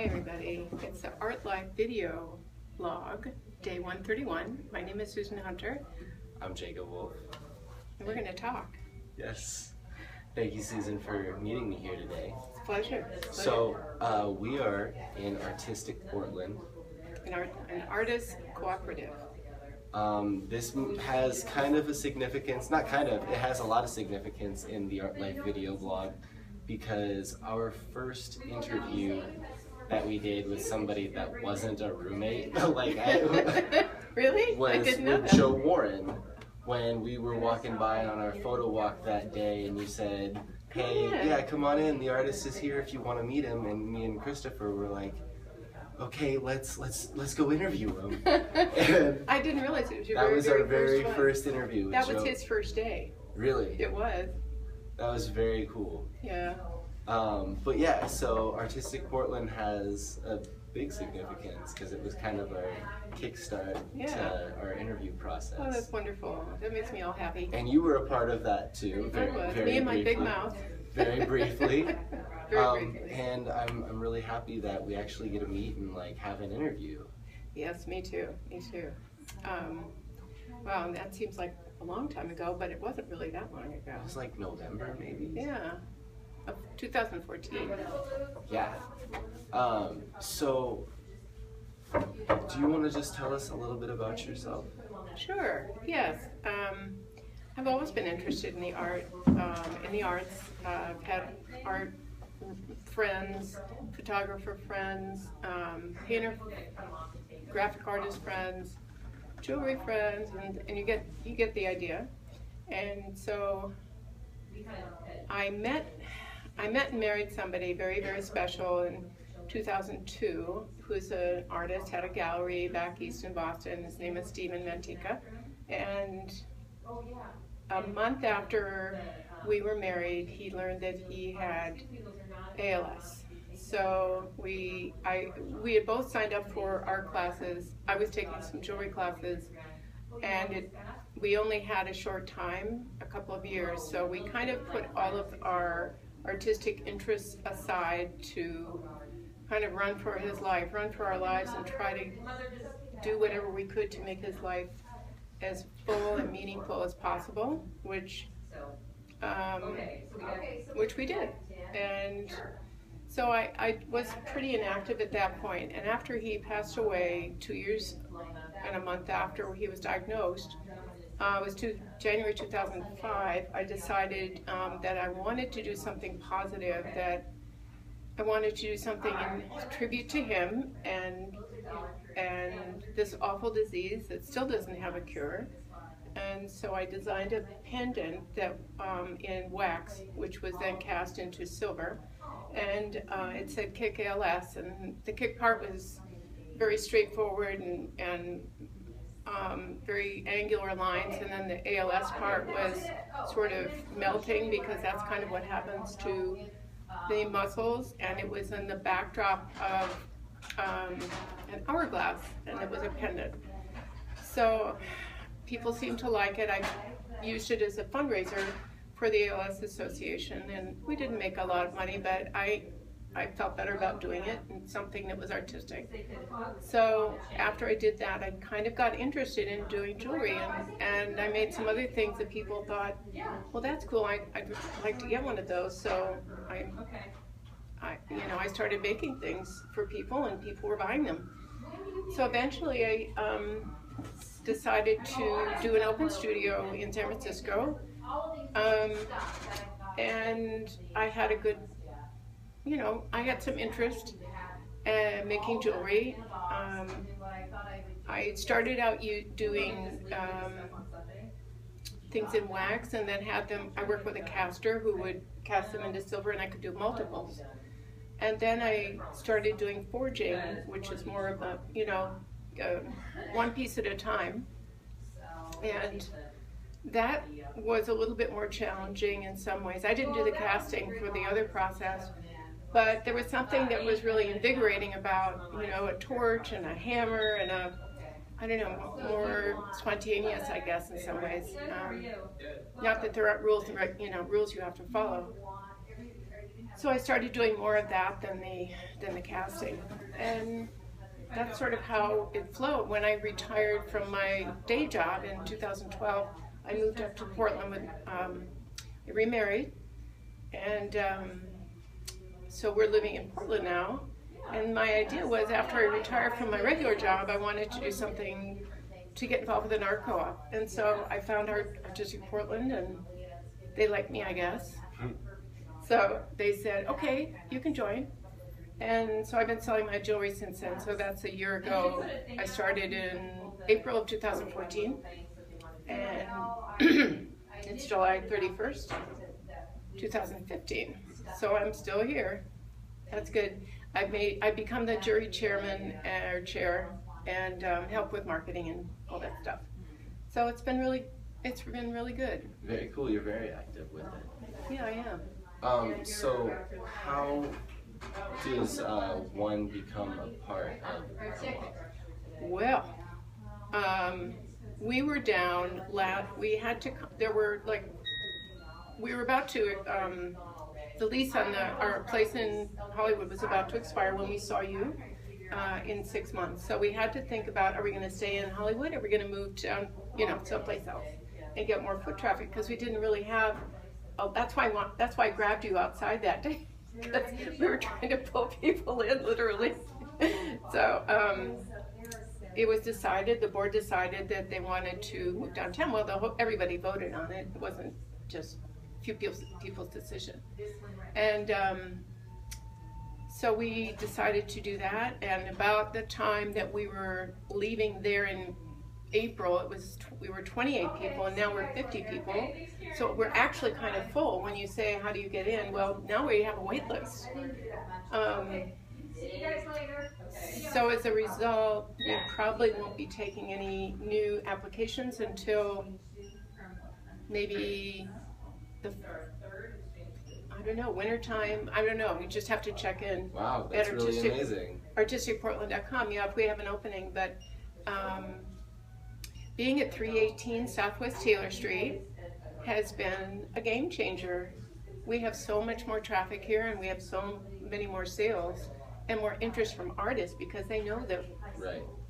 everybody. It's the Art Life video blog, day 131. My name is Susan Hunter. I'm Jacob Wolf. And we're going to talk. Yes. Thank you, Susan, for meeting me here today. It's a pleasure. So, we are in Artistic Portland. An artist cooperative. This has kind of a significance, not kind of, it has a lot of significance in the Art Life video blog because our first interview that we did with somebody that wasn't a roommate, Really? was I didn't know with that. Joe Warren when we were walking by on our photo walk that day, and you said, "Hey, yeah, come on in. The artist is here if you want to meet him." And me and Christopher were like, "Okay, let's go interview him." And I didn't realize it was your that was our very one. first interview with That Joe. was his first day. Really? It was. That was very cool. Yeah. But yeah, so Artistic Portland has a big significance because it was kind of our kickstart to our interview process. Oh, that's wonderful. That makes me all happy. And you were a part of that too. I was. Me and my big mouth. Very briefly. Very briefly. And I'm really happy that we actually get to meet and have an interview. Yes, me too. Me too. Wow, that seems like a long time ago, but it wasn't really that long ago. It was like November, maybe? Yeah, of 2014. Yeah. So, do you want to just tell us a little bit about yourself? Sure, yes. I've always been interested in the arts. I've had art friends, photographer friends, painter, graphic artist friends, jewelry friends, and you get the idea. And so I met and married somebody very, very special in 2002, who's an artist, had a gallery back east in Boston. His name is Stephen Mantica. And a month after we were married, he learned that he had ALS. So we had both signed up for art classes. I was taking some jewelry classes, and we only had a short time, a couple of years, so we kind of put all of our artistic interests aside to kind of run for his life, run for our lives, and try to do whatever we could to make his life as full and meaningful as possible, which we did. And so I was pretty inactive at that point, and after he passed away, 2 years and a month after he was diagnosed, it was January 2005, I decided that I wanted to do something positive, that I wanted to do something in tribute to him and this awful disease that still doesn't have a cure. And so I designed a pendant that in wax, which was then cast into silver, and it said "Kick ALS," and the kick part was very straightforward and very angular lines, and then the ALS part was sort of melting, because that's kind of what happens to the muscles, and it was in the backdrop of an hourglass, and it was a pendant. So people seemed to like it. I used it as a fundraiser for the ALS Association, and we didn't make a lot of money, but I felt better about doing it, and something that was artistic. So after I did that, I kind of got interested in doing jewelry, and I made some other things that people thought, well, that's cool, I'd like to get one of those. So I started making things for people, and people were buying them. So eventually I decided to do an open studio in San Francisco, and I had a good, I had some interest in making jewelry. I started out doing things in wax, and then I worked with a caster who would cast them into silver, and I could do multiples. And then I started doing forging, which is more of a, one piece at a time. And that was a little bit more challenging in some ways. I didn't do the casting for the other process, but there was something that was really invigorating about, a torch and a hammer and more spontaneous, I guess, in some ways. Not that there aren't rules, rules you have to follow. So I started doing more of that than the casting, and that's sort of how it flowed. When I retired from my day job in 2012, I moved up to Portland with, I remarried, and so we're living in Portland now. And my idea was, after I retired from my regular job, I wanted to do something to get involved with an art co-op. And so I found Artistic Portland, and they liked me, I guess. So they said, okay, you can join. And so I've been selling my jewelry since then. So that's a year ago. I started in April of 2014, and it's July 31st, 2015. So I'm still here. That's good. I've become the jury chairman or chair, and help with marketing and all that stuff. So it's been really good. Very cool. You're very active with it. Yeah, I am. So how does one become a part of the co-op? Well, we were down. We had to. There were we were about to. The lease on our place in Hollywood was about to expire when we saw you in 6 months. So we had to think about: are we going to stay in Hollywood? Are we going to move down, someplace else and get more foot traffic? Because we didn't really have. Oh, that's why I grabbed you outside that day, because we were trying to pull people in, literally. So it was decided, the board decided that they wanted to move downtown. Well, everybody voted on it. It wasn't just a few people's decision. And so we decided to do that. And about the time that we were leaving there in April, we were 28 people, and now we're 50 people. So we're actually kind of full. When you say, how do you get in? Well, now we have a wait list. So as a result, we probably won't be taking any new applications until maybe wintertime. I don't know. We just have to check in. Wow, that's really amazing. ArtisticPortland.com. Yeah, if we have an opening. But being at 318 Southwest Taylor Street has been a game changer. We have so much more traffic here, and we have so many more sales and more interest from artists, because they know that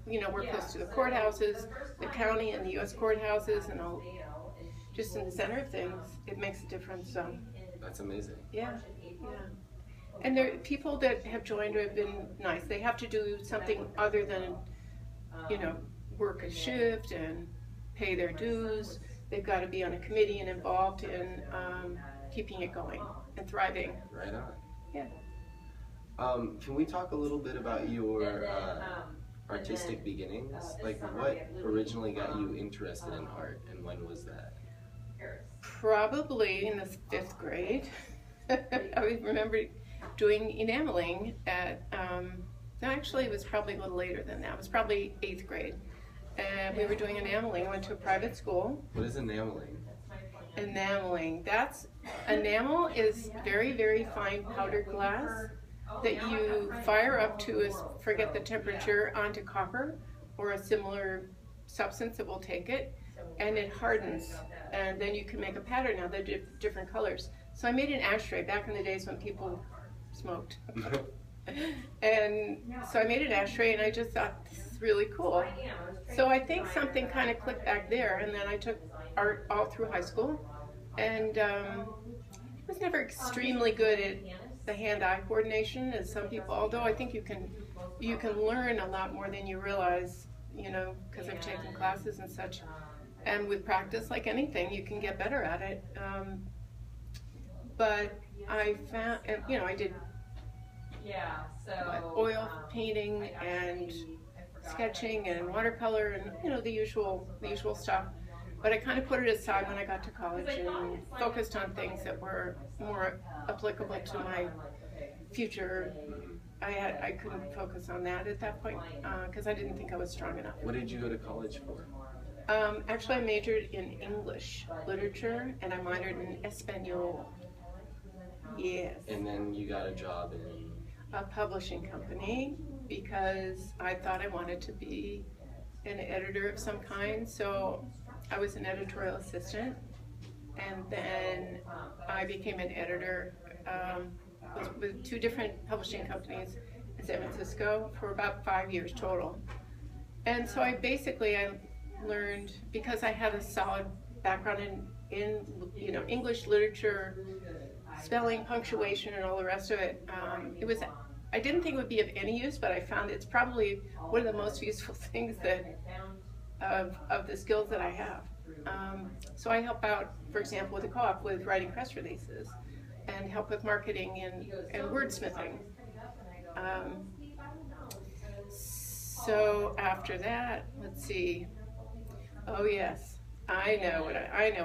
we're close to the courthouses, the county and the U.S. courthouses, and all, just in the center of things. It makes a difference. That's amazing. Yeah. And there people that have joined have been nice. They have to do something other than, work a shift and pay their dues. They've got to be on a committee and involved in keeping it going and thriving. Right on. Yeah. Can we talk a little bit about your artistic beginnings? Like, what originally got you interested in art, and when was that? Probably in the 5th grade. I remember doing enameling at, no, actually it was probably a little later than that. It was probably 8th grade. And we were doing enameling. I went to a private school. What is enameling? Enameling. Enamel is very, very fine powdered glass that you fire up to, forget the temperature, onto copper or a similar substance that will take it, and it hardens. And then you can make a pattern. Now they're different colors. So I made an ashtray back in the days when people smoked. And so I made an ashtray, and I just thought, this is really cool. So I think something kind of clicked back there, and then I took art all through high school, and was never extremely good at the hand-eye coordination as some people, although I think you can learn a lot more than you realize, because I've taken classes and such. And with practice, like anything, you can get better at it. But I found, I did oil painting and sketching and watercolor and the usual stuff. But I kind of put it aside when I got to college and focused on things that were more applicable to my future. I couldn't focus on that at that point because I didn't think I was strong enough. What did you go to college for? Actually, I majored in English literature, and I minored in Espanol. Yes. And then you got a job in? A publishing company, because I thought I wanted to be an editor of some kind. So I was an editorial assistant, and then I became an editor was with 2 different publishing companies in San Francisco for about 5 years total. And so I learned, because I had a solid background in English literature, spelling, punctuation, and all the rest of it. I didn't think it would be of any use, but I found it's probably one of the most useful things of the skills that I have. So I help out, for example, with the co-op with writing press releases, and help with marketing and wordsmithing. So after that, let's see. Oh yes, I know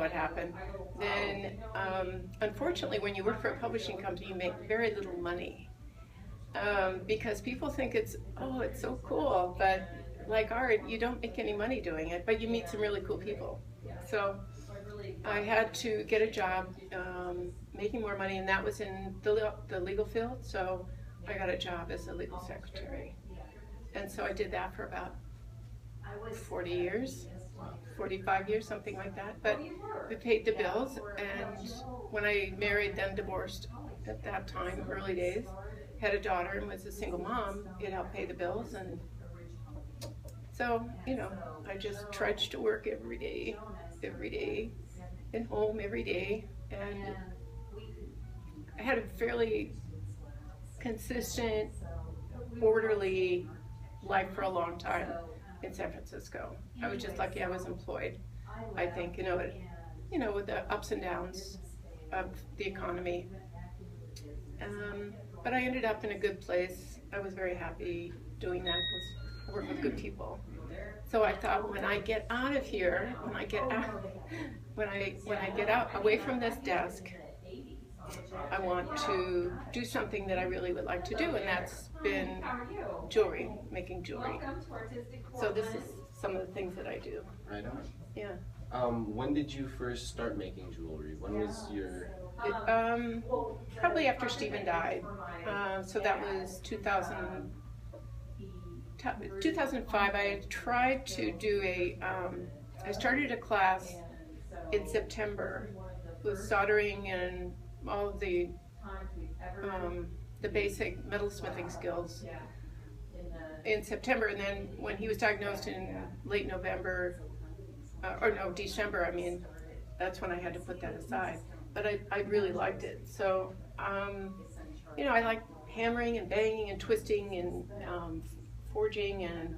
what happened. Then, unfortunately, when you work for a publishing company, you make very little money, because people think it's so cool, but like art, you don't make any money doing it, but you meet some really cool people. So I had to get a job making more money, and that was in the legal field. So I got a job as a legal secretary, and so I did that for about 40 years. 45 years, something like that, but we paid the bills. And when I married, then divorced at that time, early days, had a daughter and was a single mom, it helped pay the bills. And so, I just trudged to work every day, and home every day, and I had a fairly consistent, orderly life for a long time in San Francisco. I was just lucky I was employed, I think, with the ups and downs of the economy. But I ended up in a good place. I was very happy doing that, work with good people. So I thought, when I get out of here, when I get out away from this desk, I want to do something that I really would like to do, and that's been jewelry, making jewelry. So this is some of the things that I do. Right on. Yeah. When did you first start making jewelry? When was your... Probably after Stephen died. So that was 2005. I had tried to do I started a class in September with soldering and all of the basic metalsmithing skills in September, and then when he was diagnosed in late November, December, that's when I had to put that aside. But I really liked it. So, I like hammering and banging and twisting and forging and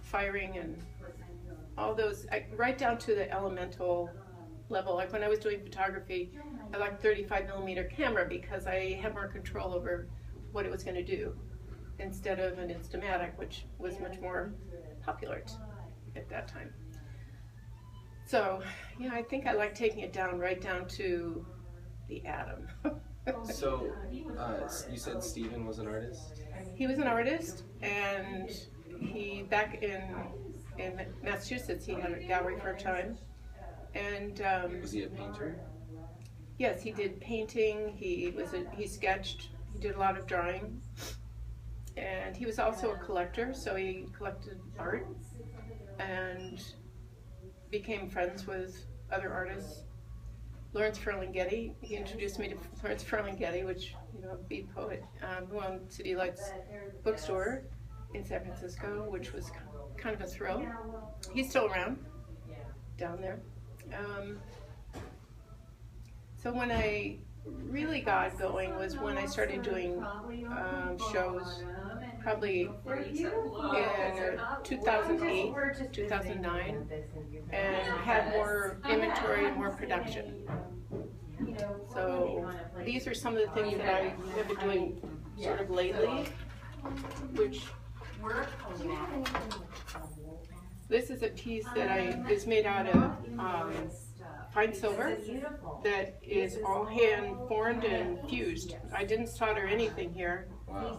firing and all those, right down to the elemental level. Like when I was doing photography, I liked 35mm camera because I had more control over what it was going to do, instead of an Instamatic, which was much more popular at that time. So, I think I like taking it right down to the atom. So, you said Stephen was an artist? He was an artist, and back in Massachusetts, he had a gallery for a time. And was he a painter? Yes, he did painting. He sketched. He did a lot of drawing, and he was also a collector. So he collected art and became friends with other artists. Lawrence Ferlinghetti. He introduced me to Lawrence Ferlinghetti, which beat poet, who owned City Lights bookstore in San Francisco, which was kind of a thrill. He's still around down there. So when I really got going was when I started doing shows, probably in 2008, 2009, and had more inventory and more production. So these are some of the things that I have been doing sort of lately, which this is a piece that is made out of fine silver that is all hand formed and fused. I didn't solder anything here. Wow.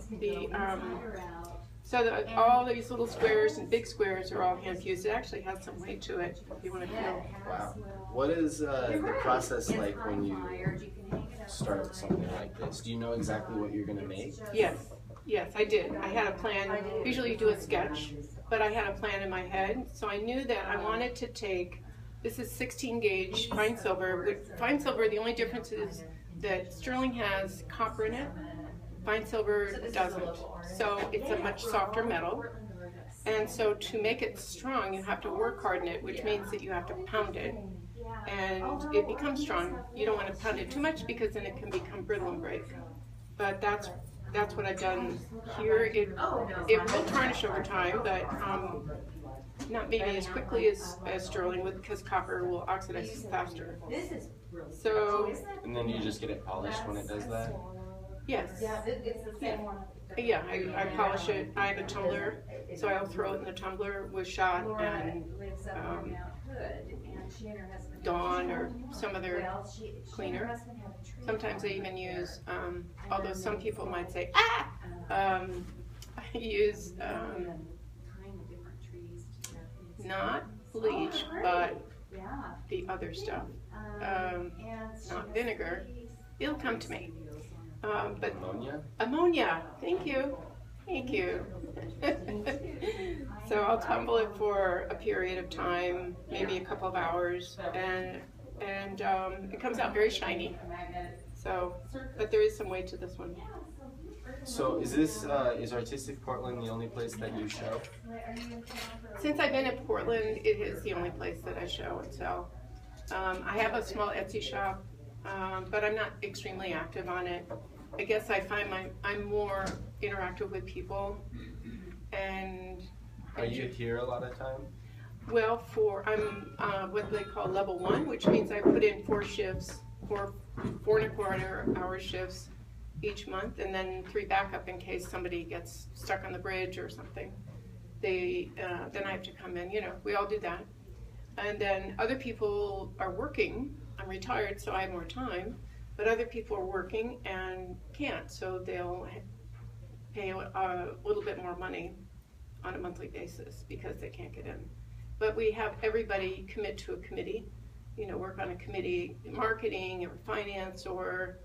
All these little squares and big squares are all hand fused. It actually has some weight to it if you want to feel. Wow. What is the process like when you start something like this? Do you know exactly what you're going to make? Yes, I did. I had a plan. Usually you do a sketch, but I had a plan in my head. So I knew that I wanted to take, this is 16 gauge fine silver. With fine silver, the only difference is that sterling has copper in it, fine silver doesn't. So it's a much softer metal. And so to make it strong, you have to work hard in it, which means that you have to pound it. And it becomes strong. You don't want to pound it too much because then it can become brittle and break. But that's what I've done here. It will tarnish over time, but not maybe as quickly as sterling would, because copper will oxidize faster. So. And then you just get it polished when it does that? Yes. Yeah, I polish it. I have a tumbler, so I'll throw it in the tumbler with shot and Dawn or some other cleaner. Sometimes I even use, although some people might say, I use not bleach, but the other stuff, not vinegar. It'll come to me. But ammonia? Ammonia, thank you. So I'll tumble it for a period of time, maybe a couple of hours, and it comes out very shiny. So, but there is some weight to this one. So is Artistic Portland the only place that you show? Since I've been in Portland, it is the only place that I show and sell. I have a small Etsy shop, but I'm not extremely active on it. I guess I find I'm more interactive with people. And are you here a lot of time? Well, I'm what they call level 1, which means I put in 4 shifts, 4.25-hour shifts each month, and then 3 backup in case somebody gets stuck on the bridge or something. Then I have to come in. You know, we all do that. And then other people are working. I'm retired, so I have more time. But other people are working and can't, so they'll pay a little bit more money on a monthly basis because they can't get in. But we have everybody commit to a committee, you know, work on a committee, marketing or finance or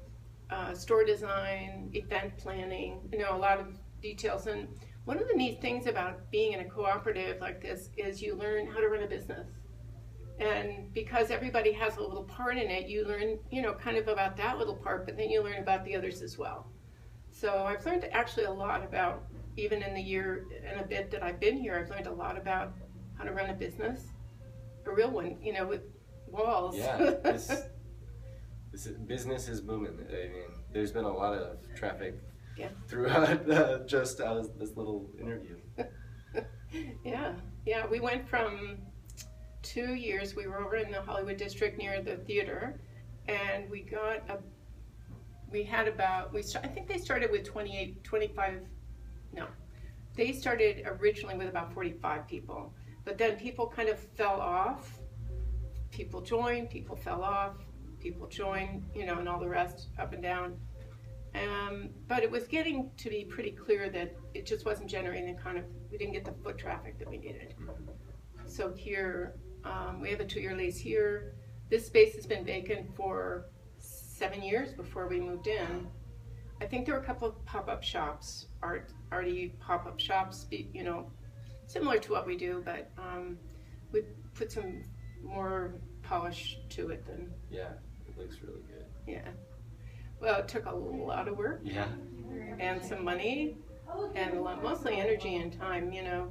store design, event planning, you know, a lot of details. And one of the neat things about being in a cooperative like this is you learn how to run a business. And because everybody has a little part in it, you learn, you know, kind of about that little part, but then you learn about the others as well. So I've learned actually a lot about, even in the year and a bit that I've been here, I've learned a lot about how to run a business, a real one, you know, with walls. Yeah, business is booming. I mean, there's been a lot of traffic throughout just this little interview. Yeah, we went from 2 years, we were over in the Hollywood district near the theater, and I think they started with 25, no. They started originally with about 45 people, but then people kind of fell off. People joined, people fell off, people joined, you know, and all the rest, up and down. But it was getting to be pretty clear that it just wasn't generating we didn't get the foot traffic that we needed. So here, we have a 2-year lease here. This space has been vacant for 7 years before we moved in. I think there were a couple of pop-up shops, arty pop-up shops, you know, similar to what we do, but we put some more polish to it than. Yeah, it looks really good. Yeah. Well, it took a lot of work. Yeah. And some money, and mostly energy and time, you know.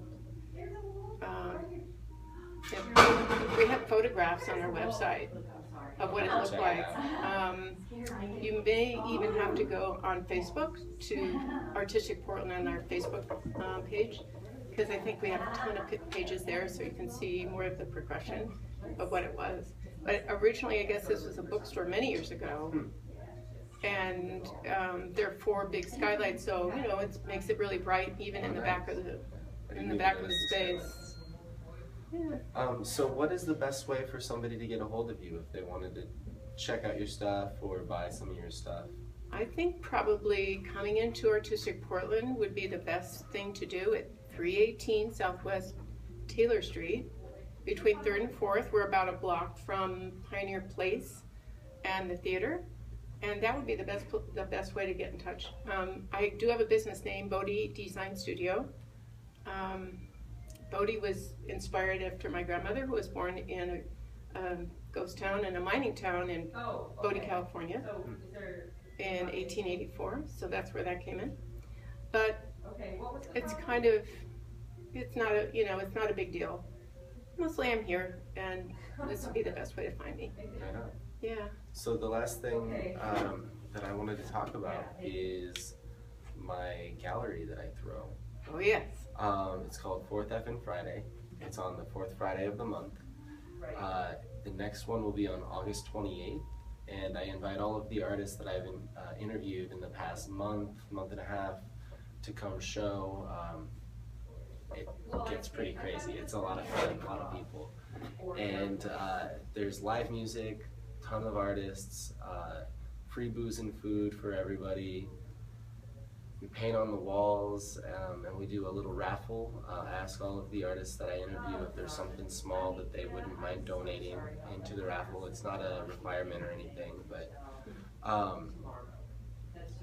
We have photographs on our website of what it looked like. You may even have to go on Facebook to Artistic Portland on our Facebook page, because I think we have a ton of pages there, so you can see more of the progression of what it was. But originally, I guess this was a bookstore many years ago, and there are 4 big skylights, so you know it makes it really bright even in the back of the space. Yeah. So what is the best way for somebody to get a hold of you if they wanted to check out your stuff or buy some of your stuff? I think probably coming into Artistic Portland would be the best thing to do at 318 Southwest Taylor Street. Between 3rd and 4th, we're about a block from Pioneer Place and the theater. And that would be the best way to get in touch. I do have a business name, Bodie Design Studio. Bodie was inspired after my grandmother, who was born in ghost town and a mining town in Bodie, California in 1884. So that's where that came in. But it's kind of, it's not a, you know, it's not a big deal. Mostly I'm here, and this would be the best way to find me. Yeah. So the last thing that I wanted to talk about is my gallery that I throw. Oh yes. It's called 4th Effin' Friday. It's on the 4th Friday of the month. The next one will be on August 28th, and I invite all of the artists that I've interviewed in the past month and a half to come show. It gets pretty crazy. It's a lot of fun, a lot of people. And there's live music, ton of artists, free booze and food for everybody. We paint on the walls, and we do a little raffle. I ask all of the artists that I interview if there's something small that they wouldn't mind donating into the raffle. It's not a requirement or anything, but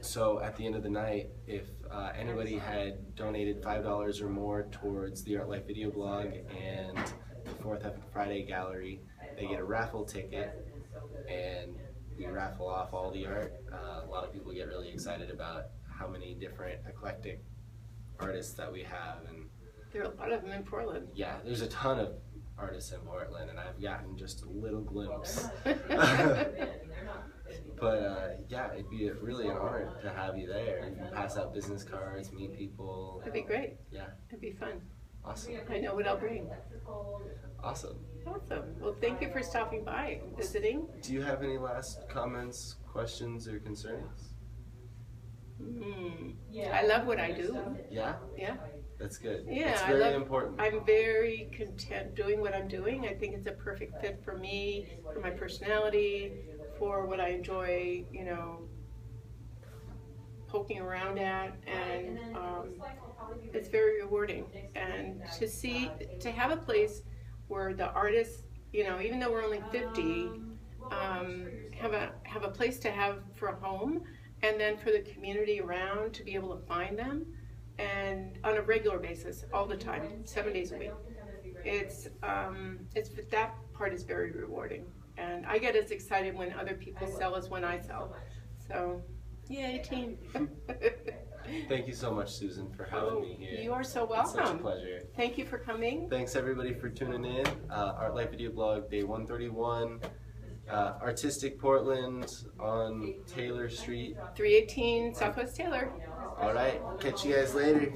so at the end of the night, if anybody had donated $5 or more towards the Art Life video blog and the 4th Effin' Friday gallery, they get a raffle ticket, and we raffle off all the art. A lot of people get really excited about how many different eclectic artists that we have, and there are a lot of them in Portland. Yeah, there's a ton of artists in Portland, and I've gotten just a little glimpse. But yeah, it'd be really an honor to have you there. You can pass out business cards, meet people. That'd be great. Yeah. It'd be fun. Awesome. I know what I'll bring. Awesome. Awesome. Well, thank you for stopping by and visiting. Do you have any last comments, questions, or concerns? I love what I do. Yeah? Yeah. That's good. Yeah, it's very important. I'm very content doing what I'm doing. I think it's a perfect fit for me, for my personality, for what I enjoy, you know, poking around at, and it's very rewarding. And to have a place where the artists, you know, even though we're only 50, have a place to have for a home, and then for the community around to be able to find them, and on a regular basis, all the time, 7 days a week. It's that part is very rewarding, and I get as excited when other people sell as when I sell. So, yay, team! Thank you so much, Susan, for having me here. You are so welcome. It's such a pleasure. Thank you for coming. Thanks everybody for tuning in. Art Life Video Blog, day 131. Artistic Portland on Taylor Street. 318 Southwest Taylor. All right, catch you guys later.